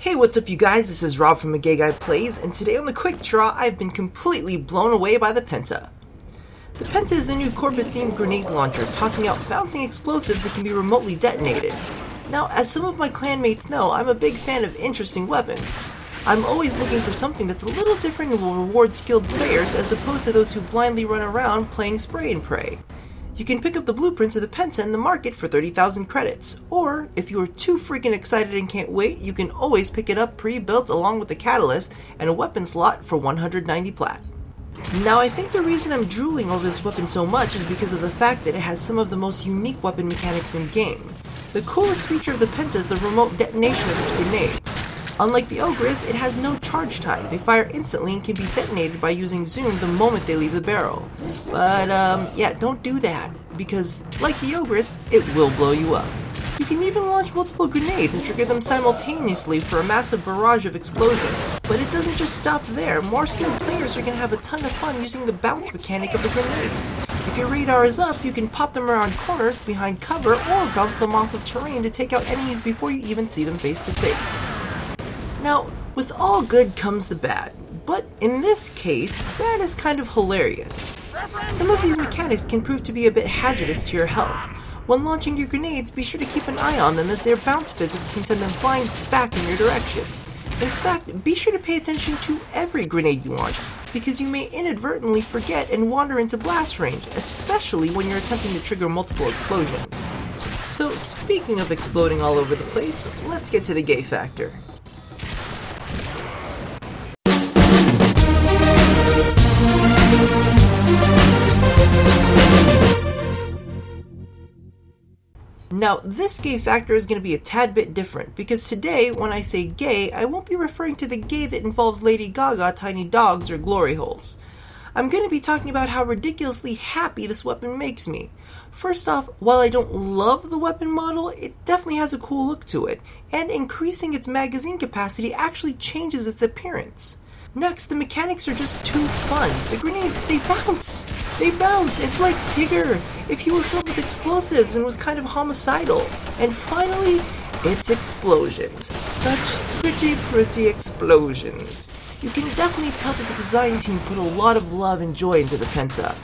Hey, what's up you guys, this is Rob from A Gay Guy Plays, and today on the Quick Draw, I've been completely blown away by the Penta. The Penta is the new Corpus-themed grenade launcher, tossing out bouncing explosives that can be remotely detonated. Now, as some of my clanmates know, I'm a big fan of interesting weapons. I'm always looking for something that's a little different and will reward skilled players as opposed to those who blindly run around playing spray and pray. You can pick up the blueprints of the Penta in the market for 30,000 credits, or if you are too freaking excited and can't wait, you can always pick it up pre-built along with the catalyst and a weapon slot for 190 plat. Now I think the reason I'm drooling over this weapon so much is because of the fact that it has some of the most unique weapon mechanics in game. The coolest feature of the Penta is the remote detonation of its grenades. Unlike the Ogres, it has no charge time. They fire instantly and can be detonated by using zoom the moment they leave the barrel. But yeah, don't do that, because like the Ogres, it will blow you up. You can even launch multiple grenades and trigger them simultaneously for a massive barrage of explosions. But it doesn't just stop there. More skilled players are going to have a ton of fun using the bounce mechanic of the grenades. If your radar is up, you can pop them around corners, behind cover, or bounce them off of terrain to take out enemies before you even see them face to face. Now, with all good comes the bad, but in this case, bad is kind of hilarious. Some of these mechanics can prove to be a bit hazardous to your health. When launching your grenades, be sure to keep an eye on them as their bounce physics can send them flying back in your direction. In fact, be sure to pay attention to every grenade you launch, because you may inadvertently forget and wander into blast range, especially when you're attempting to trigger multiple explosions. So, speaking of exploding all over the place, let's get to the gay factor. Now, this gay factor is going to be a tad bit different, because today, when I say gay, I won't be referring to the gay that involves Lady Gaga, tiny dogs, or glory holes. I'm going to be talking about how ridiculously happy this weapon makes me. First off, while I don't love the weapon model, it definitely has a cool look to it, and increasing its magazine capacity actually changes its appearance. Next, the mechanics are just too fun. The grenades, they bounce! They bounce! It's like Tigger if he were filled with explosives and was kind of homicidal. And finally, it's explosions. Such pretty explosions. You can definitely tell that the design team put a lot of love and joy into the Penta.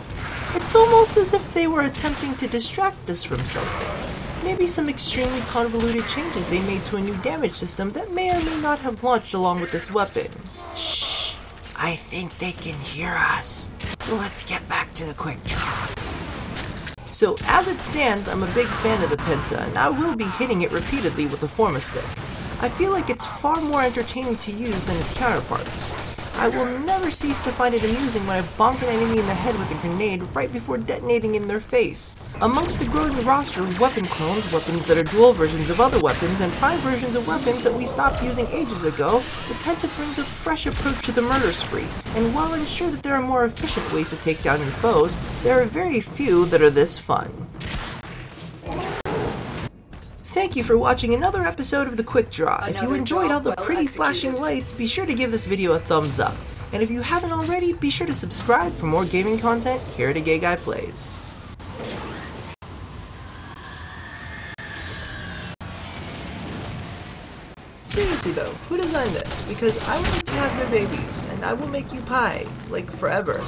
It's almost as if they were attempting to distract us from something. Maybe some extremely convoluted changes they made to a new damage system that may or may not have launched along with this weapon. Shh, I think they can hear us. So let's get back to the Quick Draw. So as it stands, I'm a big fan of the Penta, and I will be hitting it repeatedly with a Forma Stick. I feel like it's far more entertaining to use than its counterparts. I will never cease to find it amusing when I bonk an enemy in the head with a grenade right before detonating in their face. Amongst the growing roster of weapon clones, weapons that are dual versions of other weapons, and prime versions of weapons that we stopped using ages ago, the Penta brings a fresh approach to the murder spree, and while I'm sure that there are more efficient ways to take down your foes, there are very few that are this fun. Thank you for watching another episode of the Quick Draw. If you enjoyed all the pretty flashing lights, be sure to give this video a thumbs up. And if you haven't already, be sure to subscribe for more gaming content here at A Gay Guy Plays. Seriously though, who designed this? Because I would like to have their babies, and I will make you pie, like forever.